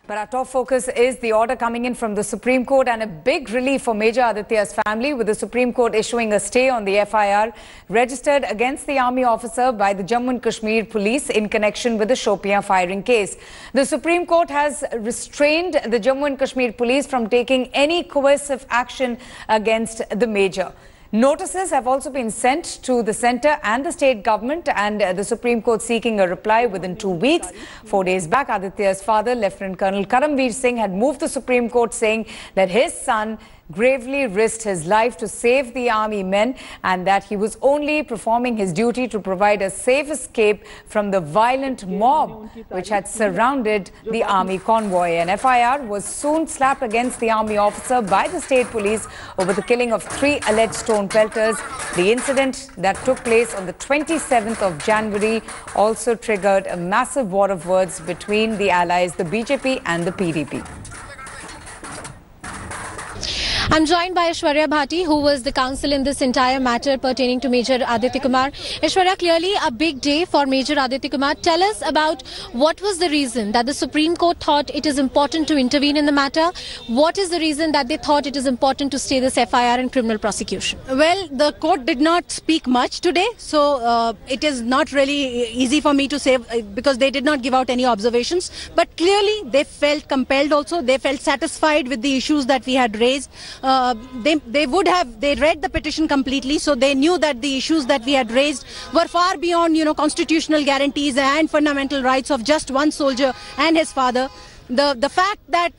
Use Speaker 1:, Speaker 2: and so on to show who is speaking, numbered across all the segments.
Speaker 1: But our top focus is the order coming in from the Supreme Court and a big relief for Major Aditya's family, with the Supreme Court issuing a stay on the FIR registered against the army officer by the Jammu and Kashmir police in connection with the Shopian firing case. The Supreme Court has restrained the Jammu and Kashmir police from taking any coercive action against the Major. Notices have also been sent to the centre and the state government, and the Supreme Court seeking a reply within 2 weeks. 4 days back, Aditya's father, Lieutenant Colonel Karamveer Singh, had moved the Supreme Court saying that his son gravely risked his life to save the army men and that he was only performing his duty to provide a safe escape from the violent mob which had surrounded the army convoy. An FIR was soon slapped against the army officer by the state police over the killing of 3 alleged stone pelters. The incident that took place on the 27th of January also triggered a massive war of words between the allies, the BJP and the PDP.
Speaker 2: I'm joined by Aishwarya Bhati, who was the counsel in this entire matter pertaining to Major Aditya Kumar. Aishwarya, clearly a big day for Major Aditya Kumar. Tell us about what was the reason that the Supreme Court thought it is important to intervene in the matter. What is the reason that they thought it is important to stay this FIR in criminal prosecution?
Speaker 3: Well, the court did not speak much today, so it is not really easy for me to say because they did not give out any observations. But clearly they felt compelled also. They felt satisfied with the issues that we had raised. They read the petition completely, so they knew that the issues that we had raised were far beyond, constitutional guarantees and fundamental rights of just one soldier and his father. The fact that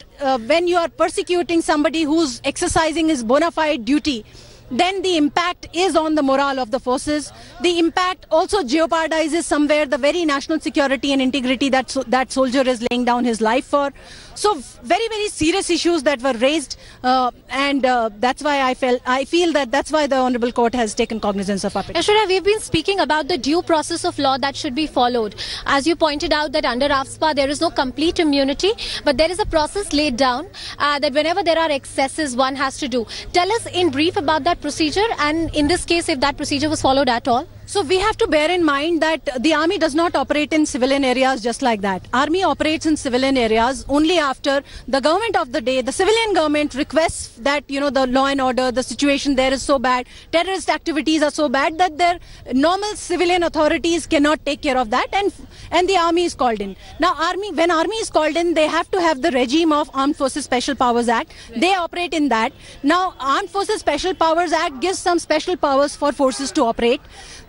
Speaker 3: when you are persecuting somebody who's exercising his bona fide duty, then the impact is on the morale of the forces. The impact also jeopardizes somewhere the very national security and integrity that that soldier is laying down his life for. So very, very serious issues that were raised, and that's why I feel that that's why the Honorable Court has taken cognizance of our petition.
Speaker 2: Aishwarya, we've been speaking about the due process of law that should be followed. As you pointed out that under AFSPA there is no complete immunity, but there is a process laid down that whenever there are excesses one has to do. Tell us in brief about that procedure, and in this case if that procedure was followed at all.
Speaker 3: So we have to bear in mind that the army does not operate in civilian areas just like that. Army operates in civilian areas only after the government of the day, the civilian government, requests that, the law and order, the situation there is so bad, terrorist activities are so bad that their normal civilian authorities cannot take care of that, and the army is called in. Now, when army is called in, they have to have the regime of Armed Forces Special Powers Act. They operate in that. Now, Armed Forces Special Powers Act gives some special powers for forces to operate.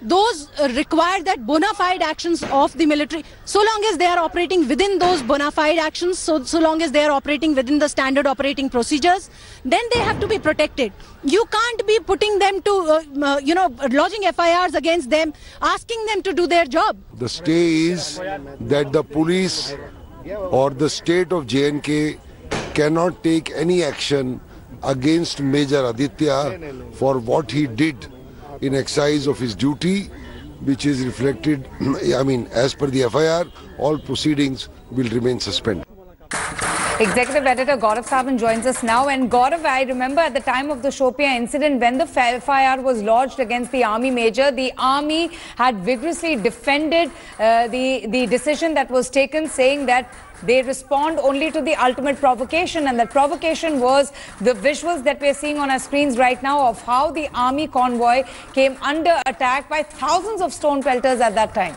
Speaker 3: Those require that bona fide actions of the military, so long as they are operating within those bona fide actions, so long as they are operating within the standard operating procedures, then they have to be protected. You can't be putting them to, lodging FIRs against them, asking them to do their job.
Speaker 4: The stay is that the police or the state of J&K cannot take any action against Major Aditya for what he did in exercise of his duty, which is reflected, as per the FIR, all proceedings will remain suspended.
Speaker 1: Executive Editor Gaurav Savan joins us now. And Gaurav, I remember at the time of the Shopian incident, when the FIR was lodged against the army major, the army had vigorously defended the decision that was taken, saying that they respond only to the ultimate provocation, and that provocation was the visuals that we're seeing on our screens right now of how the army convoy came under attack by thousands of stone pelters at that time.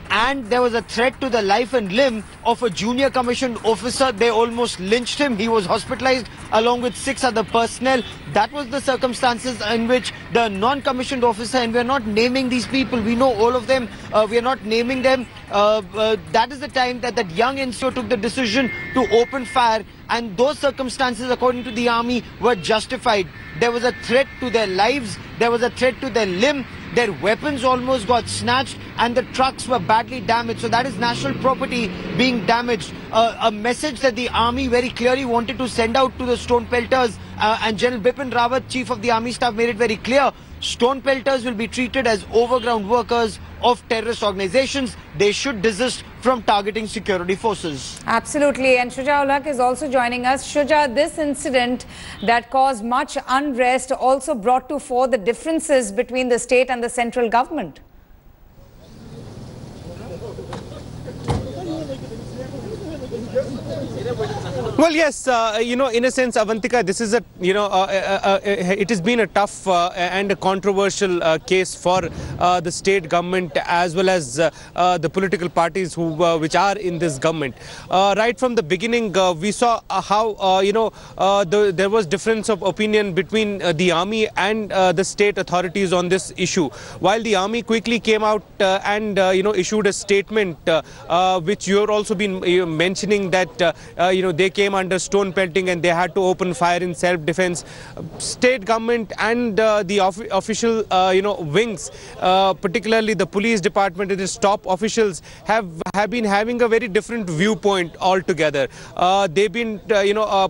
Speaker 5: And there was a threat to the life and limb of a junior commissioned officer. They almost lynched him. He was hospitalized along with 6 other personnel. That was the circumstances in which the non-commissioned officer, and we are not naming these people, we know all of them, we are not naming them. That is the time that that young NCO took the decision to open fire, and those circumstances, according to the army, were justified. There was a threat to their lives, there was a threat to their limb. Their weapons almost got snatched and the trucks were badly damaged. So that is national property being damaged. A message that the army very clearly wanted to send out to the stone pelters, and General Bipin Rawat, Chief of the Army Staff, made it very clear. Stone pelters will be treated as overground workers of terrorist organizations. They should desist from targeting security forces.
Speaker 1: Absolutely. And Shuja ul Haq is also joining us. Shuja, this incident that caused much unrest also brought to fore the differences between the state and the central government.
Speaker 6: Well, yes, in a sense, Avantika, this is it has been a tough and a controversial case for the state government as well as the political parties which are in this government. Right from the beginning, we saw how, there was difference of opinion between the army and the state authorities on this issue. While the army quickly came out and, issued a statement, which you have also been mentioning that, they came under stone pelting and they had to open fire in self-defense. State government and the official, wings, particularly the police department and its top officials have been having a very different viewpoint altogether. They've been,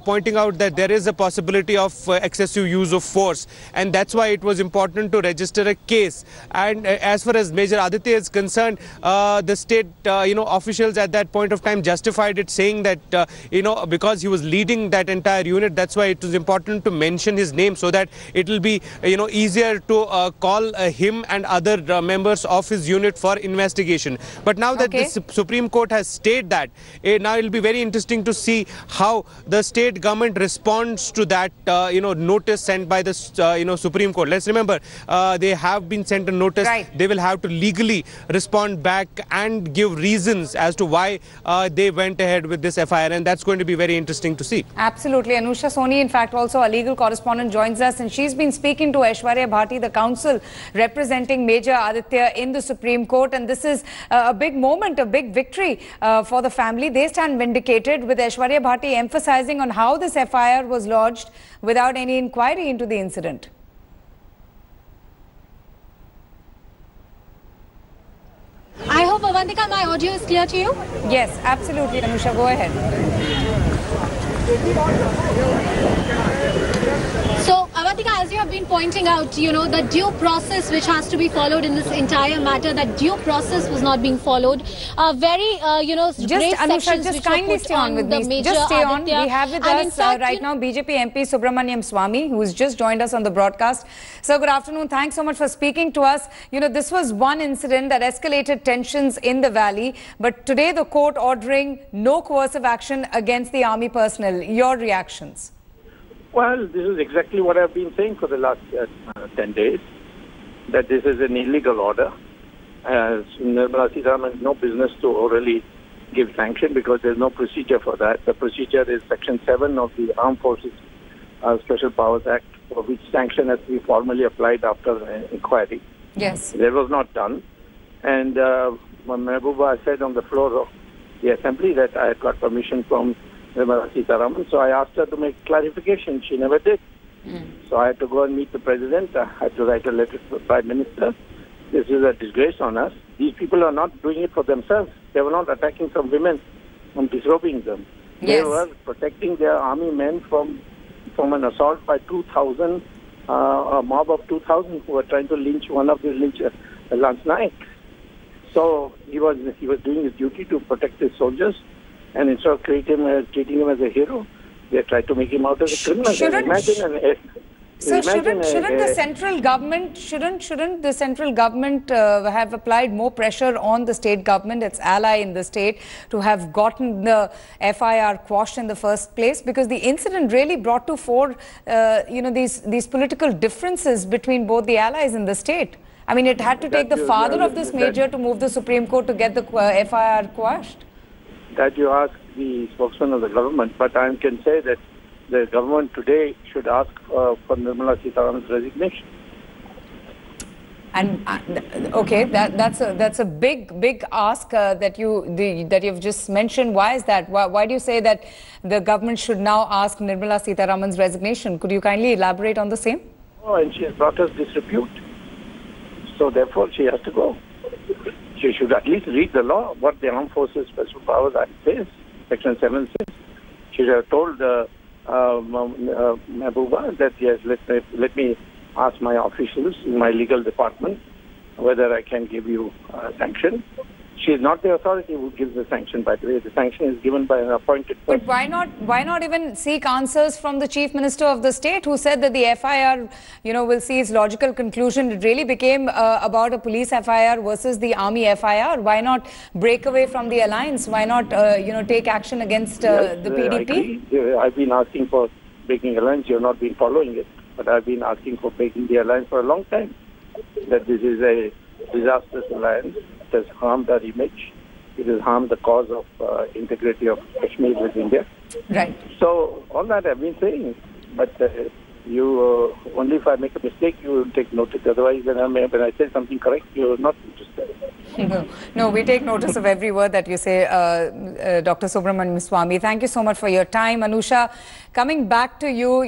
Speaker 6: pointing out that there is a possibility of excessive use of force, and that's why it was important to register a case. And as far as Major Aditya is concerned, the state, officials at that point of time justified it, saying that, because he was leading that entire unit, that's why it was important to mention his name so that it will be, easier to call him and other members of his unit for investigation. But now that the Supreme Court has stated that, now it will be very interesting to see how the state government responds to that, notice sent by the, Supreme Court. Let's remember, they have been sent a notice.
Speaker 1: Right.
Speaker 6: They will have to legally respond back and give reasons as to why they went ahead with this FIR, and that's going to be very interesting to see.
Speaker 1: Absolutely. Anusha Soni, in fact, also a legal correspondent, joins us, and she's been speaking to Aishwarya Bhati, the counsel representing Major Aditya in the Supreme Court, and this is a big moment, a big victory for the family. They stand vindicated, with Aishwarya Bhati emphasizing on how this FIR was lodged without any inquiry into the incident.
Speaker 2: I hope, Avantika, my audio is clear to you?
Speaker 1: Yes, absolutely. Anusha, go ahead.
Speaker 2: So, Avantika, as you have been pointing out, the due process which has to be followed in this entire matter, that due process was not being followed. Very,
Speaker 1: Just, Anusha, just kindly stay on with me. Just stay on. We have with us right now BJP MP Subramaniam Swamy, who has just joined us on the broadcast. Sir, good afternoon. Thanks so much for speaking to us. This was one incident that escalated tensions in the valley, but today the court ordering no coercive action against the army personnel. Your reactions?
Speaker 7: Well, this is exactly what I've been saying for the last 10 days, that this is an illegal order. Nirmala Sitharaman has no business to orally give sanction because there's no procedure for that. The procedure is Section 7 of the Armed Forces Special Powers Act, for which sanction has to be formally applied after an inquiry.
Speaker 1: Yes.
Speaker 7: That was not done. And Mehbooba said on the floor of the assembly that I had got permission from Nirmala Sitharaman, so I asked her to make clarification. She never did. So I had to go and meet the president. I had to write a letter to the Prime Minister. This is a disgrace on us. These people are not doing it for themselves. They were not attacking some women and disrobing them.
Speaker 1: Yes.
Speaker 7: They were protecting their army men from an assault by 2,000, a mob of 2,000 who were trying to lynch one of the lynchers last night. So he was doing his duty to protect his soldiers. And instead of treating him as a hero, they tried to make him out as a criminal.
Speaker 1: Shouldn't the central government have applied more pressure on the state government, its ally in the state, to have gotten the FIR quashed in the first place? Because the incident really brought to fore, these political differences between both the allies in the state. I mean, it had to take the father of this major to move the Supreme Court to get the FIR quashed.
Speaker 7: That you ask the spokesman of the government, but I can say that the government today should ask for Nirmala Sitharaman's resignation.
Speaker 1: And okay, that's a big ask that you've just mentioned. Why is that? Why do you say that the government should now ask Nirmala Sitharaman's resignation? Could you kindly elaborate on the same?
Speaker 7: Oh, and she has brought us disrepute, so therefore she has to go. She should at least read the law, what the Armed Forces Special Powers Act says, Section 7 says. She should have told Mehbooba that, yes, let me ask my officials in my legal department whether I can give you sanction. She is not the authority who gives the sanction, by the way. The sanction is given by an appointed person.
Speaker 1: But why not even seek answers from the Chief Minister of the state, who said that the FIR, will see its logical conclusion? It really became about a police FIR versus the army FIR. Why not break away from the alliance? Why not, take action against the PDP?
Speaker 7: I agree. I've been asking for breaking alliance. You've not been following it. But I've been asking for breaking the alliance for a long time. That this is a disastrous alliance. It has harmed our image. It has harmed the cause of integrity of Kashmir with India.
Speaker 1: Right.
Speaker 7: So all that I've been saying. But you only if I make a mistake, you will take notice. Otherwise, when I say something correct, you are not interested.
Speaker 1: No, we take notice of every word that you say, Dr. Subramaniam Swamy. Thank you so much for your time. Anusha, coming back to you,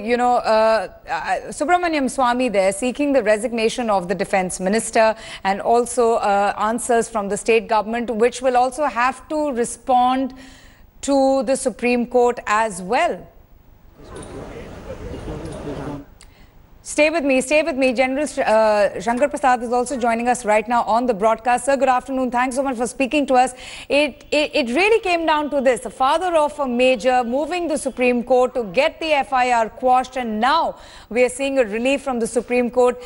Speaker 1: Subramaniam Swamy there seeking the resignation of the defense minister and also answers from the state government, which will also have to respond to the Supreme Court as well. Stay with me. General Shankar Prasad is also joining us right now on the broadcast. Sir, good afternoon. Thanks so much for speaking to us. It really came down to this. The father of a major moving the Supreme Court to get the FIR quashed, and now we are seeing a relief from the Supreme Court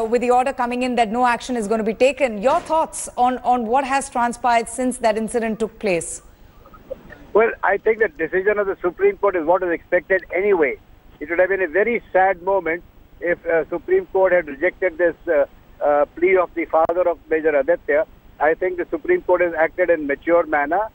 Speaker 1: with the order coming in that no action is going to be taken. Your thoughts on what has transpired since that incident took place?
Speaker 8: Well, I think the decision of the Supreme Court is what is expected anyway. It would have been a very sad moment if Supreme Court had rejected this plea of the father of Major Aditya. I think the Supreme Court has acted in mature manner.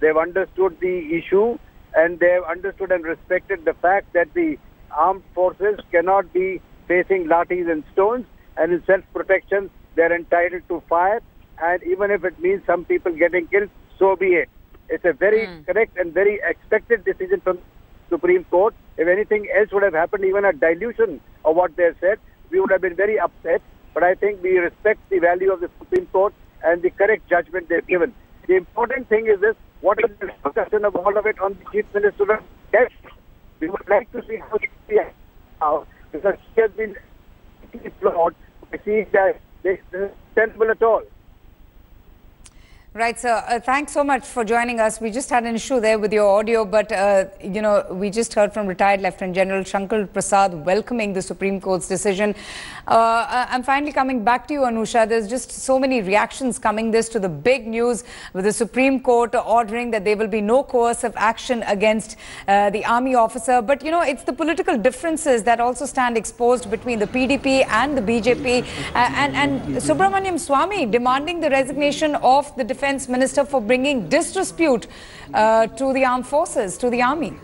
Speaker 8: They've understood the issue, and they've understood and respected the fact that the armed forces cannot be facing lathis and stones, and in self-protection they're entitled to fire, and even if it means some people getting killed, so be it. It's a very correct and very expected decision from Supreme Court. If anything else would have happened, even a dilution of what they have said, we would have been very upset. But I think we respect the value of the Supreme Court and the correct judgment they've given. The important thing is this: what is the discussion of all of it on the Chief Minister's desk? We would like to see how she reacts now, because she has been flawed by seeing that this is sensible at all.
Speaker 1: Right, sir. Thanks so much for joining us. We just had an issue there with your audio, but, we just heard from retired Lieutenant General Shankar Prasad welcoming the Supreme Court's decision. I'm finally coming back to you, Anusha. There's just so many reactions coming to the big news with the Supreme Court ordering that there will be no coercive action against the army officer. But, it's the political differences that also stand exposed between the PDP and the BJP. And Subramaniam Swamy demanding the resignation of the defense minister for bringing disrepute to the armed forces, to the army.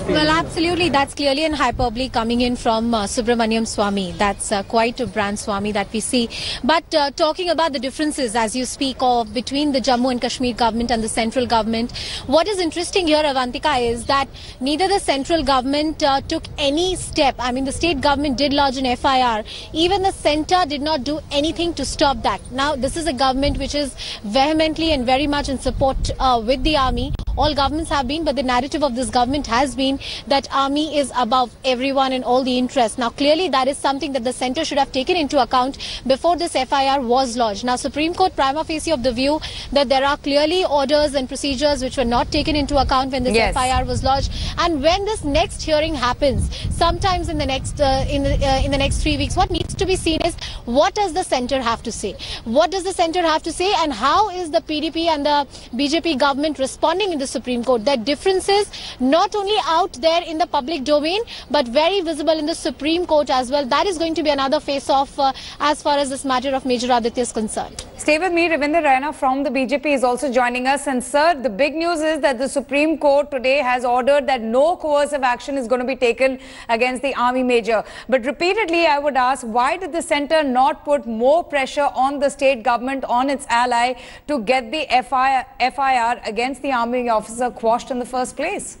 Speaker 2: Well, absolutely. That's clearly an hyperbole coming in from Subramaniam Swamy. That's quite a brand Swamy that we see. But talking about the differences, as you speak of, between the Jammu and Kashmir government and the central government, what is interesting here, Avantika, is that neither the central government took any step. I mean, the state government did lodge an FIR. Even the centre did not do anything to stop that. Now, this is a government which is vehemently and very much in support with the army. All governments have been, but the narrative of this government has been that army is above everyone and all the interests. Now, clearly, that is something that the centre should have taken into account before this FIR was lodged. Now, Supreme Court prima facie of the view that there are clearly orders and procedures which were not taken into account when this FIR was lodged. And when this next hearing happens, sometimes in the next in the next 3 weeks, what needs to be seen is what does the centre have to say? What does the centre have to say, and how is the PDP and the BJP government responding in the Supreme Court? That differences not only out there in the public domain but very visible in the Supreme Court as well. That is going to be another face-off as far as this matter of Major Aditya is concerned.
Speaker 1: Stay with me. Ravinder Raina from the BJP is also joining us. And sir, the big news is that the Supreme Court today has ordered that no coercive action is going to be taken against the army major. But repeatedly I would ask, why did the centre not put more pressure on the state government, on its ally, to get the FIR against the army officer quashed in the first place?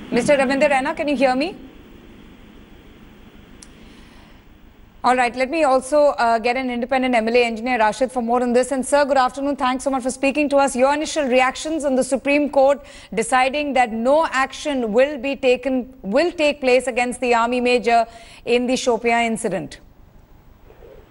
Speaker 1: Mr. Ravinder Raina, can you hear me? All right, let me also get an independent MLA, Engineer Rashid, for more on this. And sir, good afternoon. Thanks so much for speaking to us. Your initial reactions on the Supreme Court deciding that no action will take place against the army major in the Shopian incident.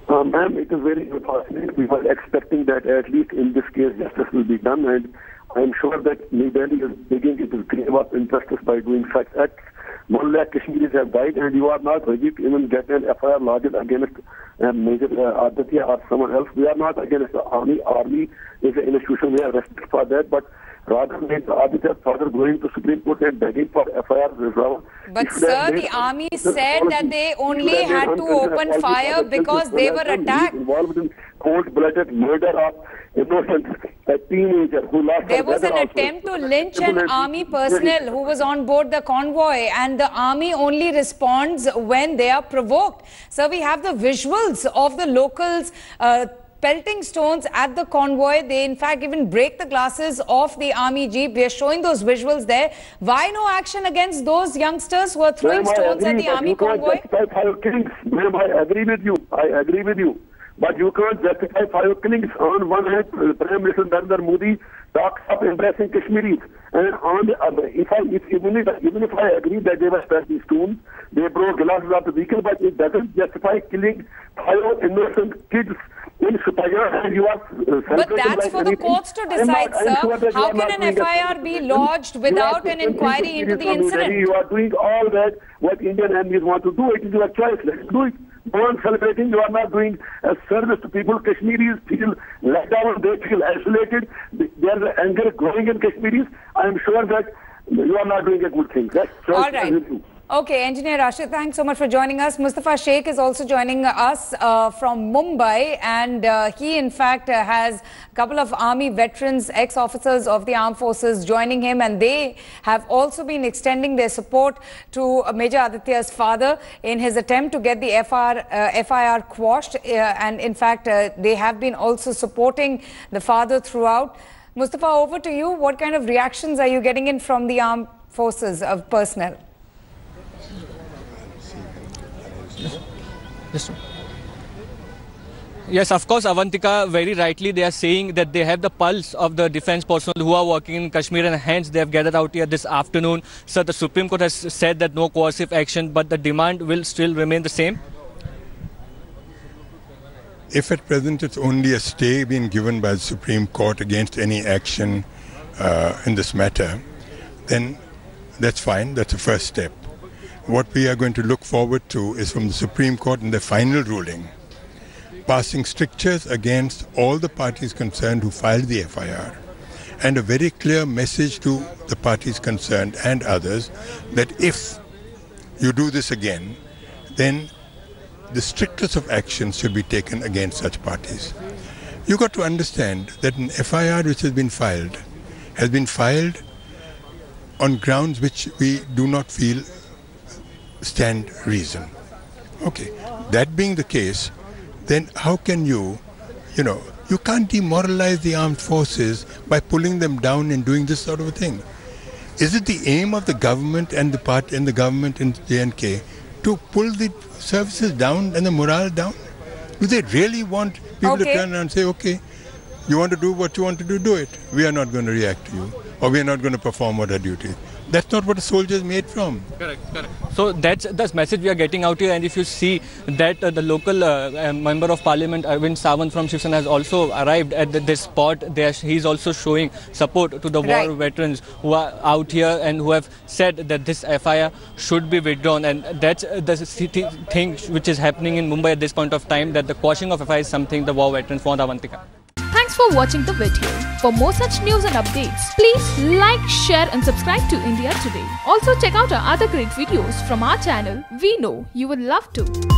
Speaker 9: Ma'am, it is very unfortunate. We were expecting that at least in this case justice will be done, and I am sure that New Delhi is digging its grave of injustice by doing such acts. 1 lakh Kashmiris have died, and you are not ready to even get an FIR lodged against Major Aditya or someone else. We are not against the army. Army is an institution. We have respect for that, but rather than Aditya's father going to Supreme Court and begging for FIR resolve.
Speaker 1: But sir, the army said that they only had to open fire because they were attacked.
Speaker 9: Involved in cold-blooded murder of innocent a teenager who lost.
Speaker 1: There was an attempt to lynch an army personnel who was on board the convoy, and the army only responds when they are provoked. Sir, we have the visuals of the locals pelting stones at the convoy. They in fact even break the glasses of the army jeep. We are showing those visuals there. Why no action against those youngsters who are throwing stones at the army convoy?
Speaker 9: Ma'am, I agree with you. I agree with you. But you can't justify 5 killings. On one hand, Prime Minister Narendra Modi talks of embracing Kashmiris. And on the other, even if I agree that they were pelting stones, they broke glasses of the vehicle, but it doesn't justify killing 5 innocent kids in Shopian, and you are
Speaker 1: but that's for the courts to decide, sir. How can an FIR be lodged without an inquiry into the incident?
Speaker 9: You are doing all that what Indian enemies want to do. It is your choice. Let's do it. Go on celebrating. You are not doing a service to people. Kashmiris feel let down. They feel isolated. There is anger growing in Kashmiris. I am sure that you are not doing a good thing. That's
Speaker 1: all right. Okay, Engineer Rashid, thanks so much for joining us. Mustafa Sheikh is also joining us from Mumbai, and he in fact has a couple of army veterans, ex-officers of the armed forces joining him, and they have also been extending their support to Major Aditya's father in his attempt to get the FIR quashed, and in fact they have been also supporting the father throughout. Mustafa, over to you. What kind of reactions are you getting in from the armed forces of personnel?
Speaker 10: Yes, of course, Avantika, very rightly they are saying that they have the pulse of the defense personnel who are working in Kashmir, and hence they have gathered out here this afternoon. So the Supreme Court has said that no coercive action, but the demand will still remain the same.
Speaker 11: If at present it's only a stay being given by the Supreme Court against any action in this matter, then that's fine. That's a first step. What we are going to look forward to is from the Supreme Court in the final ruling, passing strictures against all the parties concerned who filed the FIR, and a very clear message to the parties concerned and others that if you do this again, then the strictest of actions should be taken against such parties. You've got to understand that an FIR which has been filed on grounds which we do not feel stand reason. Okay, that being the case, then how can you can't demoralize the armed forces by pulling them down and doing this sort of a thing. Is it the aim of the government and the government in J&K to pull the services down and the morale down? Do they really want people to turn around and say, okay, you want to do what you want to do, do it. We are not going to react to you, or we are not going to perform our duty. That's not what a soldier is made from.
Speaker 10: Correct. So that's the message we are getting out here. And if you see that the local member of parliament, Arvind Sawant from Shiv Sena, has also arrived at this spot. He's also showing support to the war veterans who are out here and who have said that this FIR should be withdrawn. And that's the thing which is happening in Mumbai at this point of time, that the quashing of FIR is something the war veterans want, Avantika.
Speaker 12: Thanks for watching the video. For more such news and updates, please like, share and subscribe to India Today. Also check out our other great videos from our channel. We know you will love to.